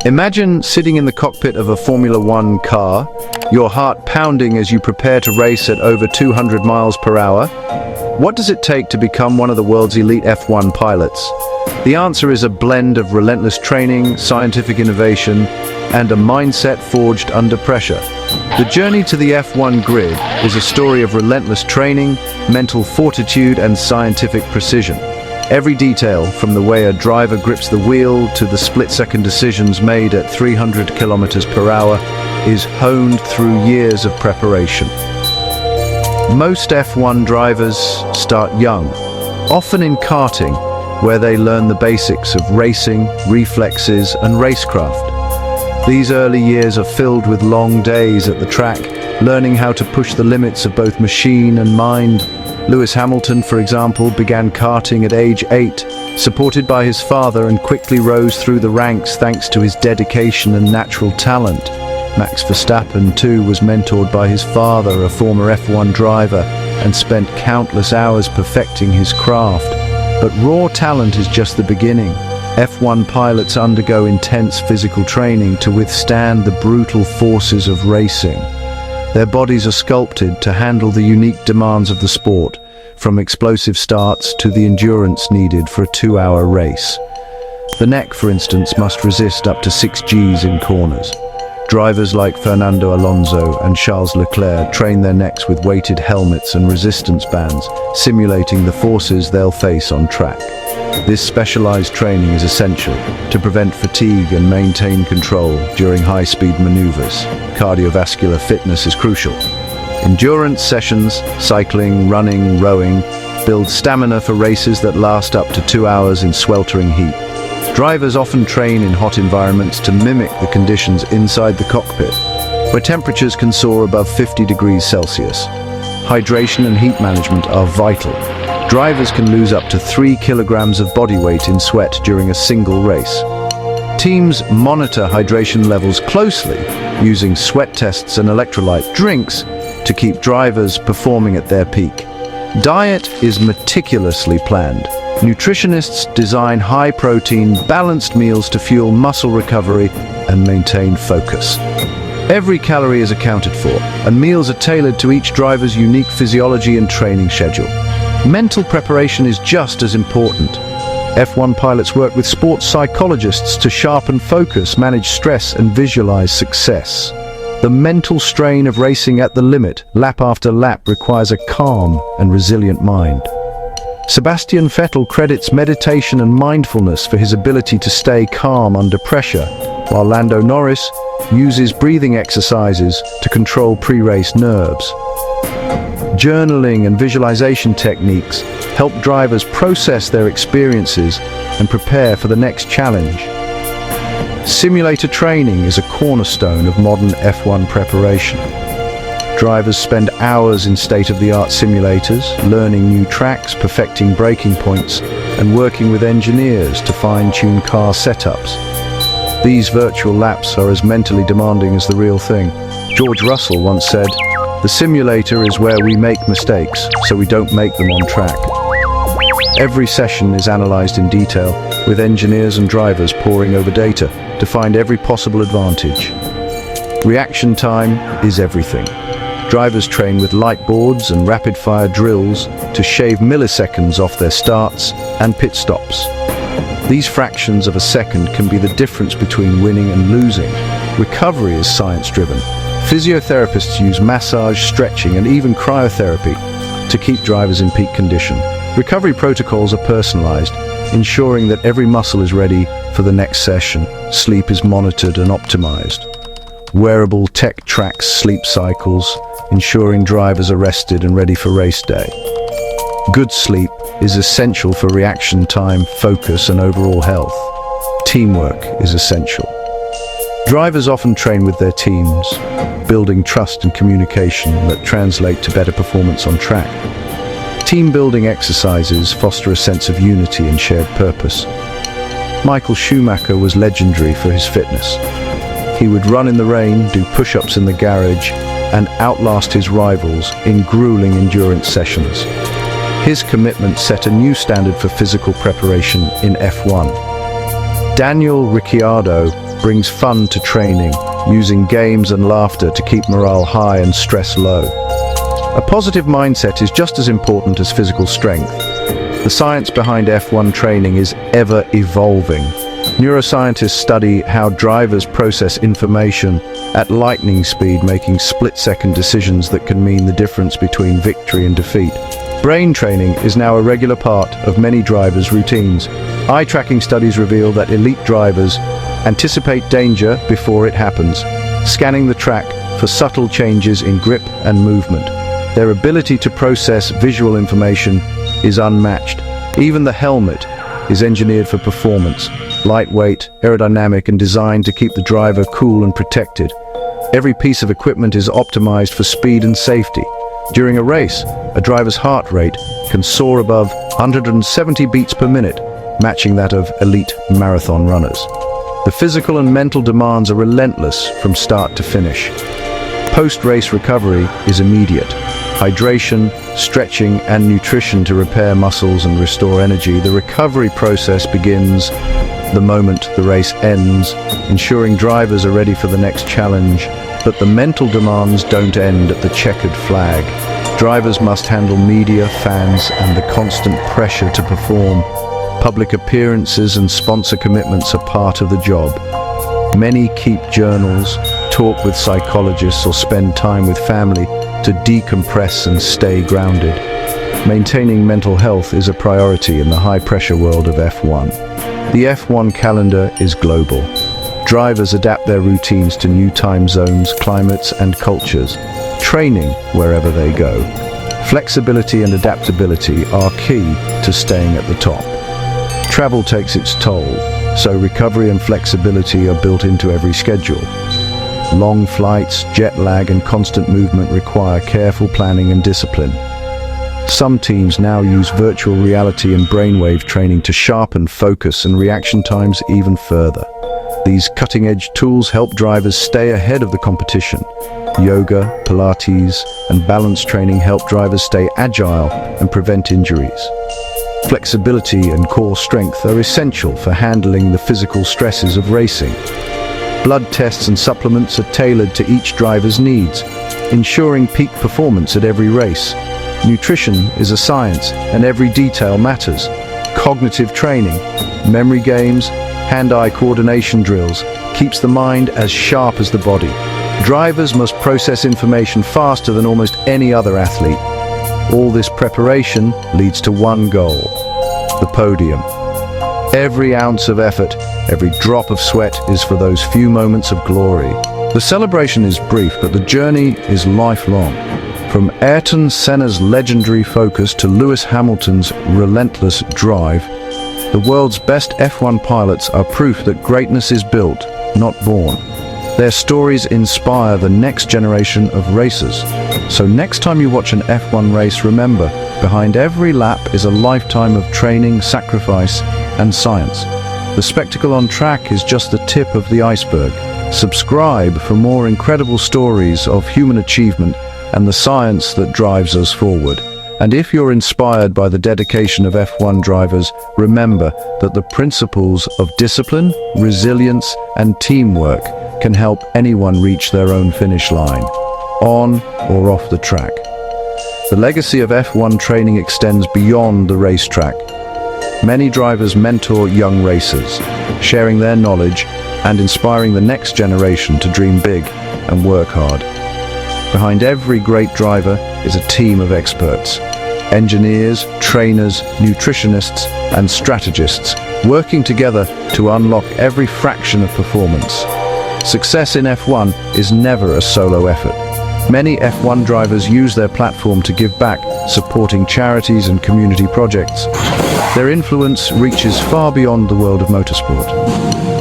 Imagine sitting in the cockpit of a Formula One car, your heart pounding as you prepare to race at over 200 miles per hour. What does it take to become one of the world's elite F1 pilots? The answer is a blend of relentless training, scientific innovation, and a mindset forged under pressure. The journey to the F1 grid is a story of relentless training, mental fortitude, and scientific precision. Every detail, from the way a driver grips the wheel to the split-second decisions made at 300 kilometers per hour, is honed through years of preparation. Most F1 drivers start young, often in karting, where they learn the basics of racing, reflexes, and racecraft. These early years are filled with long days at the track, learning how to push the limits of both machine and mind. Lewis Hamilton, for example, began karting at age 8, supported by his father, and quickly rose through the ranks thanks to his dedication and natural talent. Max Verstappen, too, was mentored by his father, a former F1 driver, and spent countless hours perfecting his craft. But raw talent is just the beginning. F1 pilots undergo intense physical training to withstand the brutal forces of racing. Their bodies are sculpted to handle the unique demands of the sport, from explosive starts to the endurance needed for a 2-hour race. The neck, for instance, must resist up to 6 Gs in corners. Drivers like Fernando Alonso and Charles Leclerc train their necks with weighted helmets and resistance bands, simulating the forces they'll face on track. This specialized training is essential to prevent fatigue and maintain control during high-speed maneuvers. Cardiovascular fitness is crucial. Endurance sessions, cycling, running, rowing, build stamina for races that last up to 2 hours in sweltering heat. Drivers often train in hot environments to mimic the conditions inside the cockpit, where temperatures can soar above 50 degrees Celsius. Hydration and heat management are vital. Drivers can lose up to 3 kilograms of body weight in sweat during a single race. Teams monitor hydration levels closely, using sweat tests and electrolyte drinks to keep drivers performing at their peak. Diet is meticulously planned. Nutritionists design high-protein, balanced meals to fuel muscle recovery and maintain focus. Every calorie is accounted for, and meals are tailored to each driver's unique physiology and training schedule. Mental preparation is just as important. F1 pilots work with sports psychologists to sharpen focus, manage stress, and visualize success. The mental strain of racing at the limit, lap after lap, requires a calm and resilient mind. Sebastian Vettel credits meditation and mindfulness for his ability to stay calm under pressure, while Lando Norris uses breathing exercises to control pre-race nerves. Journaling and visualization techniques help drivers process their experiences and prepare for the next challenge. Simulator training is a cornerstone of modern F1 preparation. Drivers spend hours in state-of-the-art simulators, learning new tracks, perfecting braking points, and working with engineers to fine-tune car setups. These virtual laps are as mentally demanding as the real thing. George Russell once said, "The simulator is where we make mistakes, so we don't make them on track." Every session is analyzed in detail, with engineers and drivers poring over data to find every possible advantage. Reaction time is everything. Drivers train with light boards and rapid-fire drills to shave milliseconds off their starts and pit stops. These fractions of a second can be the difference between winning and losing. Recovery is science-driven. Physiotherapists use massage, stretching, and even cryotherapy to keep drivers in peak condition. Recovery protocols are personalized, ensuring that every muscle is ready for the next session. Sleep is monitored and optimized. Wearable tech tracks sleep cycles, ensuring drivers are rested and ready for race day. Good sleep is essential for reaction time, focus, and overall health. Teamwork is essential. Drivers often train with their teams, building trust and communication that translate to better performance on track. Team-building exercises foster a sense of unity and shared purpose. Michael Schumacher was legendary for his fitness. He would run in the rain, do push-ups in the garage, and outlast his rivals in grueling endurance sessions. His commitment set a new standard for physical preparation in F1. Daniel Ricciardo brings fun to training, using games and laughter to keep morale high and stress low. A positive mindset is just as important as physical strength. The science behind F1 training is ever evolving. Neuroscientists study how drivers process information at lightning speed, making split-second decisions that can mean the difference between victory and defeat. Brain training is now a regular part of many drivers' routines. Eye-tracking studies reveal that elite drivers anticipate danger before it happens, scanning the track for subtle changes in grip and movement. Their ability to process visual information is unmatched. Even the helmet is engineered for performance, lightweight, aerodynamic, and designed to keep the driver cool and protected. Every piece of equipment is optimized for speed and safety. During a race, a driver's heart rate can soar above 170 beats per minute, matching that of elite marathon runners. The physical and mental demands are relentless from start to finish. Post-race recovery is immediate. Hydration, stretching, and nutrition to repair muscles and restore energy. The recovery process begins the moment the race ends, ensuring drivers are ready for the next challenge. But the mental demands don't end at the checkered flag. Drivers must handle media, fans, and the constant pressure to perform. Public appearances and sponsor commitments are part of the job. Many keep journals, talk with psychologists, or spend time with family to decompress and stay grounded. Maintaining mental health is a priority in the high-pressure world of F1. The F1 calendar is global. Drivers adapt their routines to new time zones, climates, and cultures, training wherever they go. Flexibility and adaptability are key to staying at the top. Travel takes its toll, so recovery and flexibility are built into every schedule. Long flights, jet lag, and constant movement require careful planning and discipline. Some teams now use virtual reality and brainwave training to sharpen focus and reaction times even further. These cutting-edge tools help drivers stay ahead of the competition. Yoga, Pilates, and balance training help drivers stay agile and prevent injuries. Flexibility and core strength are essential for handling the physical stresses of racing. Blood tests and supplements are tailored to each driver's needs, ensuring peak performance at every race. Nutrition is a science, and every detail matters. Cognitive training, memory games, hand-eye coordination drills keeps the mind as sharp as the body. Drivers must process information faster than almost any other athlete. All this preparation leads to one goal: the podium. Every ounce of effort, every drop of sweat is for those few moments of glory. The celebration is brief, but the journey is lifelong. From Ayrton Senna's legendary focus to Lewis Hamilton's relentless drive, the world's best F1 pilots are proof that greatness is built, not born. Their stories inspire the next generation of racers. So next time you watch an F1 race, remember, behind every lap is a lifetime of training, sacrifice, and science. The spectacle on track is just the tip of the iceberg. Subscribe for more incredible stories of human achievement and the science that drives us forward. And if you're inspired by the dedication of F1 drivers, remember that the principles of discipline, resilience, and teamwork can help anyone reach their own finish line, on or off the track. The legacy of F1 training extends beyond the racetrack. Many drivers mentor young racers, sharing their knowledge and inspiring the next generation to dream big and work hard. Behind every great driver is a team of experts. Engineers, trainers, nutritionists, and strategists working together to unlock every fraction of performance. Success in F1 is never a solo effort. Many F1 drivers use their platform to give back, supporting charities and community projects. Their influence reaches far beyond the world of motorsport.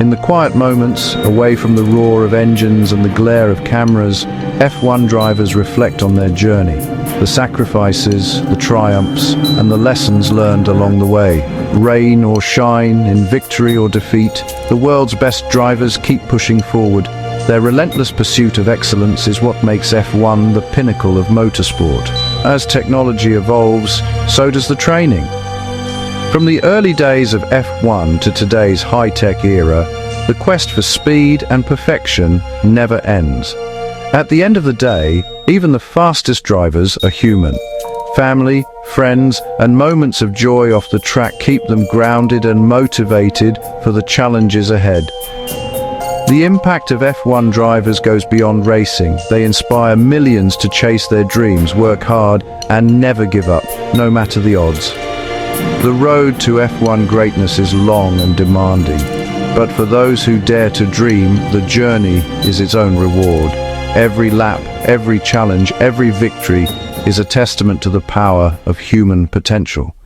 In the quiet moments, away from the roar of engines and the glare of cameras, F1 drivers reflect on their journey, the sacrifices, the triumphs, and the lessons learned along the way. Rain or shine, in victory or defeat, the world's best drivers keep pushing forward. Their relentless pursuit of excellence is what makes F1 the pinnacle of motorsport. As technology evolves, so does the training. From the early days of F1 to today's high-tech era, The quest for speed and perfection never ends. At the end of the day, even the fastest drivers are human. Family, friends, and moments of joy off the track keep them grounded and motivated for the challenges ahead. The impact of F1 drivers goes beyond racing. They inspire millions to chase their dreams, work hard, and never give up, no matter the odds. The road to F1 greatness is long and demanding, but for those who dare to dream, the journey is its own reward. Every lap, every challenge, every victory is a testament to the power of human potential.